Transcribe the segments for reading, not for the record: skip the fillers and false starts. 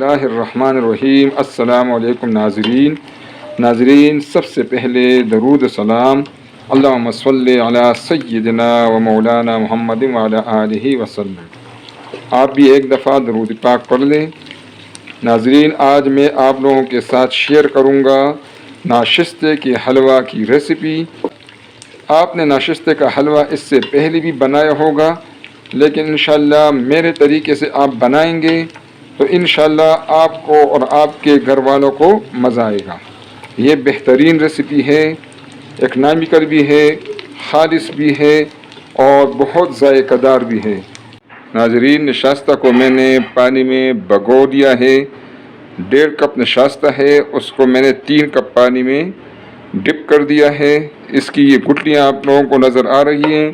اللہ الرحمن الرحیم۔ السلام علیکم ناظرین، سب سے پہلے درود سلام اللہم صلی علی سیدنا و مولانا محمد وعلی آلہ وسلم۔ آپ بھی ایک دفعہ درود پاک پڑھ لیں۔ ناظرین، آج میں آپ لوگوں کے ساتھ شیئر کروں گا ناشستے کے حلوہ کی ریسیپی۔ آپ نے ناشستے کا حلوہ اس سے پہلے بھی بنایا ہوگا، لیکن انشاءاللہ میرے طریقے سے آپ بنائیں گے تو انشاءاللہ آپ کو اور آپ کے گھر والوں کو مزہ آئے گا۔ یہ بہترین ریسیپی ہے، اکنامیکل بھی ہے، خالص بھی ہے اور بہت ذائقہ دار بھی ہے۔ ناظرین، نشاستہ کو میں نے پانی میں بھگو دیا ہے۔ 1.5 کپ نشاستہ ہے، اس کو میں نے 3 کپ پانی میں ڈپ کر دیا ہے۔ اس کی یہ گٹلیاں آپ لوگوں کو نظر آ رہی ہیں۔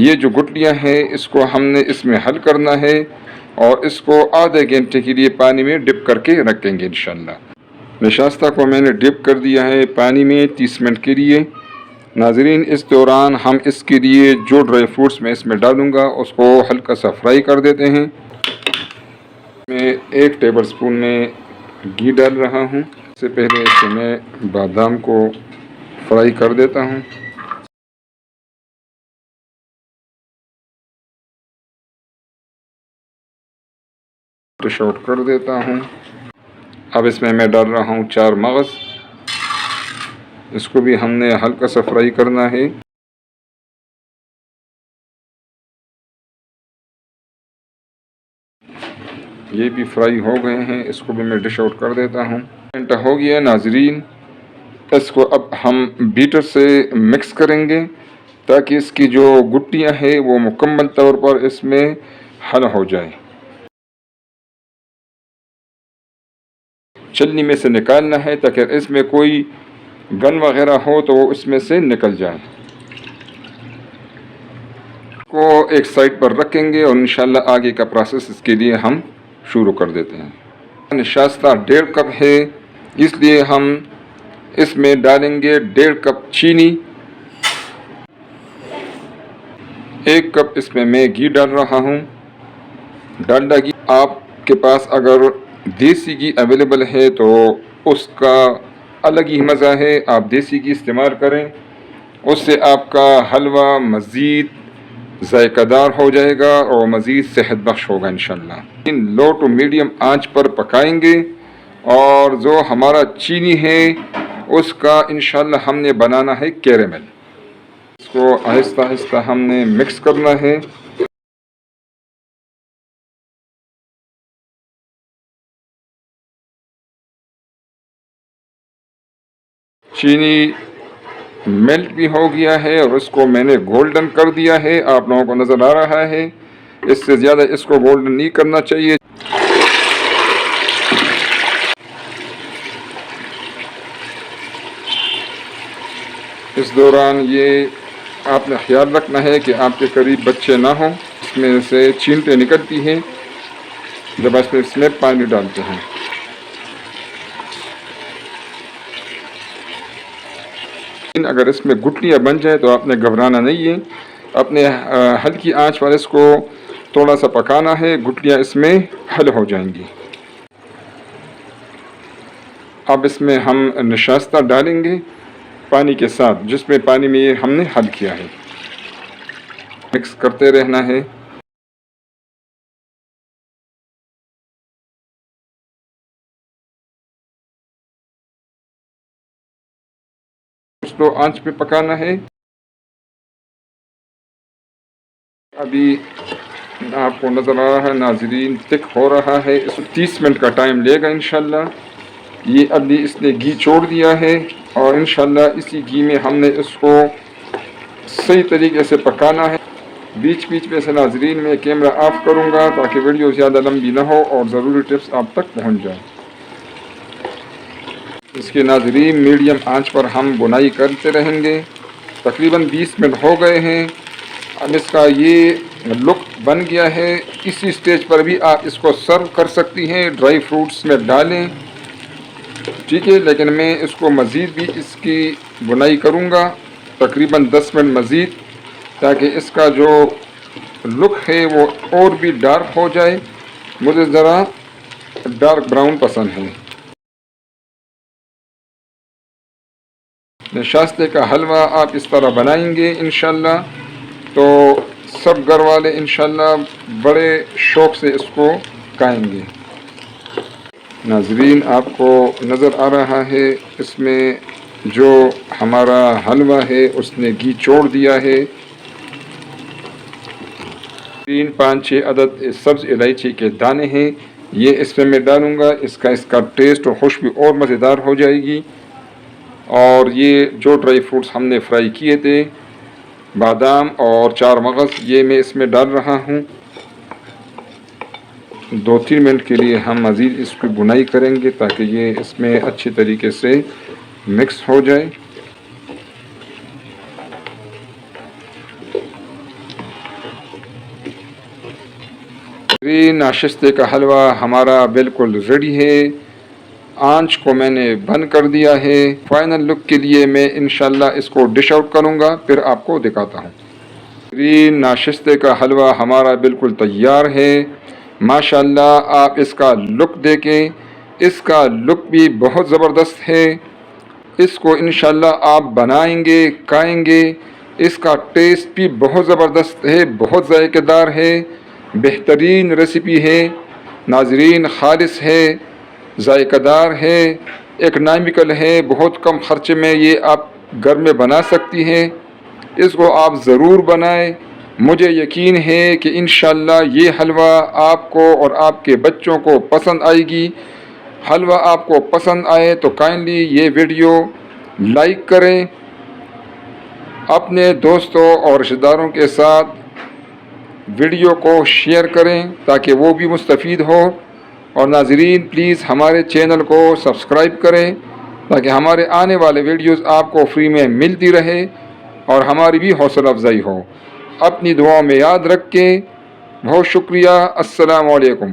یہ جو گٹلیاں ہیں اس کو ہم نے اس میں حل کرنا ہے اور اس کو آدھے گھنٹے کے لیے پانی میں ڈپ کر کے رکھیں گے انشاءاللہ۔ نشاستہ کو میں نے ڈپ کر دیا ہے پانی میں 30 منٹ کے لیے۔ ناظرین، اس دوران ہم اس کے لیے جو ڈرائی فروٹس میں اس میں ڈالوں گا اس کو ہلکا سا فرائی کر دیتے ہیں۔ میں 1 ٹیبل سپون میں گھی ڈال رہا ہوں۔ اس سے پہلے اس میں بادام کو فرائی کر دیتا ہوں۔ ڈش آؤٹ کر دیتا ہوں۔ اب اس میں ڈال رہا ہوں 4 مغز۔ اس کو بھی ہم نے ہلکا سا فرائی کرنا ہے۔ یہ بھی فرائی ہو گئے ہیں، اس کو بھی میں ڈش آؤٹ کر دیتا ہوں۔ گھنٹہ ہو گیا ناظرین، اس کو اب ہم بیٹر سے مکس کریں گے تاکہ اس کی جو گٹیاں ہیں وہ مکمل طور پر اس میں حل ہو جائے۔ چلنی میں سے نکالنا ہے تاکہ اس میں کوئی گن وغیرہ ہو تو وہ اس میں سے نکل جائے۔ کو ایک سائڈ پر رکھیں گے اور انشاءاللہ آگے کا پروسیس اس کے لیے ہم شروع کر دیتے ہیں۔ نشاستہ 1.5 کپ ہے، اس لیے ہم اس میں ڈالیں گے 1.5 کپ چینی۔ 1 کپ اس میں گھی ڈال رہا ہوں، ڈالڈا گھی۔ آپ کے پاس اگر دیسی گھی اویلیبل ہے تو اس کا الگ ہی مزہ ہے، آپ دیسی گھی استعمال کریں، اس سے آپ کا حلوہ مزید ذائقہ دار ہو جائے گا اور مزید صحت بخش ہوگا انشاءاللہ۔ لو ٹو میڈیم آنچ پر پکائیں گے اور جو ہمارا چینی ہے اس کا انشاءاللہ ہم نے بنانا ہے کیرمل۔ اس کو آہستہ آہستہ ہم نے مکس کرنا ہے۔ چینی میلٹ بھی ہو گیا ہے اور اس کو میں نے گولڈن کر دیا ہے، آپ لوگوں کو نظر آ رہا ہے۔ اس سے زیادہ اس کو گولڈن نہیں کرنا چاہیے۔ اس دوران یہ آپ نے خیال رکھنا ہے کہ آپ کے قریب بچے نہ ہوں، اس میں سے چینٹیں نکلتی ہیں جب اس میں پانی ڈالتے ہیں۔ اگر اس میں گٹلیاں بن جائے تو آپ نے گھبرانا نہیں ہے، اپنے ہلکی آنچ پر اس کو تھوڑا سا پکانا ہے، گٹلیاں اس میں حل ہو جائیں گی۔ اب اس میں ہم نشاستہ ڈالیں گے پانی کے ساتھ، جس میں پانی میں یہ ہم نے حل کیا ہے۔ مکس کرتے رہنا ہے۔ سلو آنچ پہ پکانا ہے۔ ابھی آپ کو نظر آ رہا ہے ناظرین، تک ہو رہا ہے، اس کو 30 منٹ کا ٹائم لے گا انشاءاللہ۔ یہ ابھی اس نے گھی چھوڑ دیا ہے اور انشاءاللہ اسی گھی میں ہم نے اس کو صحیح طریقے سے پکانا ہے۔ بیچ بیچ میں سے ناظرین میں کیمرہ آف کروں گا تاکہ ویڈیو زیادہ لمبی نہ ہو اور ضروری ٹپس آپ تک پہنچ جائیں۔ اس کے ناظرین میڈیم آنچ پر ہم بنائی کرتے رہیں گے۔ تقریباً 20 منٹ ہو گئے ہیں۔ اب اس کا یہ لک بن گیا ہے۔ اسی سٹیج پر بھی آپ اس کو سرو کر سکتی ہیں، ڈرائی فروٹس میں ڈالیں، ٹھیک ہے، لیکن میں اس کو مزید بھی اس کی بنائی کروں گا تقریباً 10 منٹ مزید، تاکہ اس کا جو لک ہے وہ اور بھی ڈارک ہو جائے۔ مجھے ذرا ڈارک براؤن پسند ہے۔ نشاستے کا حلوہ آپ اس طرح بنائیں گے انشاءاللہ تو سب گھر والے انشاءاللہ بڑے شوق سے اس کو کھائیں گے۔ ناظرین آپ کو نظر آ رہا ہے اس میں جو ہمارا حلوہ ہے اس نے گھی چھوڑ دیا ہے۔ 3-5-6 عدد سبز الائچی کے دانے ہیں، یہ اس میں ڈالوں گا، اس کا ٹیسٹ اور خوشبو اور مزیدار ہو جائے گی۔ اور یہ جو ڈرائی فروٹس ہم نے فرائی کیے تھے، بادام اور 4 مغز، یہ میں اس میں ڈال رہا ہوں۔ 2-3 منٹ کے لیے ہم مزید اس کی بنائی کریں گے تاکہ یہ اس میں اچھی طریقے سے مکس ہو جائے۔ ناشتے کا حلوہ ہمارا بالکل ریڈی ہے، آنچ کو میں نے بند کر دیا ہے۔ فائنل لک کے لیے میں انشاءاللہ اس کو ڈش آؤٹ کروں گا، پھر آپ کو دکھاتا ہوں۔ ناشتے کا حلوہ ہمارا بالکل تیار ہے، ماشاءاللہ آپ اس کا لک دیکھیں، اس کا لک بھی بہت زبردست ہے۔ اس کو انشاءاللہ آپ بنائیں گے، کھائیں گے، اس کا ٹیسٹ بھی بہت زبردست ہے، بہت ذائقہ دار ہے، بہترین ریسیپی ہے ناظرین، خالص ہے، ذائقہ دار ہے، اکنامیکل ہے، بہت کم خرچے میں یہ آپ گھر میں بنا سکتی ہیں۔ اس کو آپ ضرور بنائیں، مجھے یقین ہے کہ انشاءاللہ یہ حلوہ آپ کو اور آپ کے بچوں کو پسند آئے گی۔ حلوہ آپ کو پسند آئے تو کائنڈلی یہ ویڈیو لائک کریں، اپنے دوستوں اور رشتہ داروں کے ساتھ ویڈیو کو شیئر کریں تاکہ وہ بھی مستفید ہو۔ اور ناظرین پلیز ہمارے چینل کو سبسکرائب کریں تاکہ ہمارے آنے والے ویڈیوز آپ کو فری میں ملتی رہے اور ہماری بھی حوصلہ افزائی ہو۔ اپنی دعاؤں میں یاد رکھیں، بہت شکریہ، السلام علیکم۔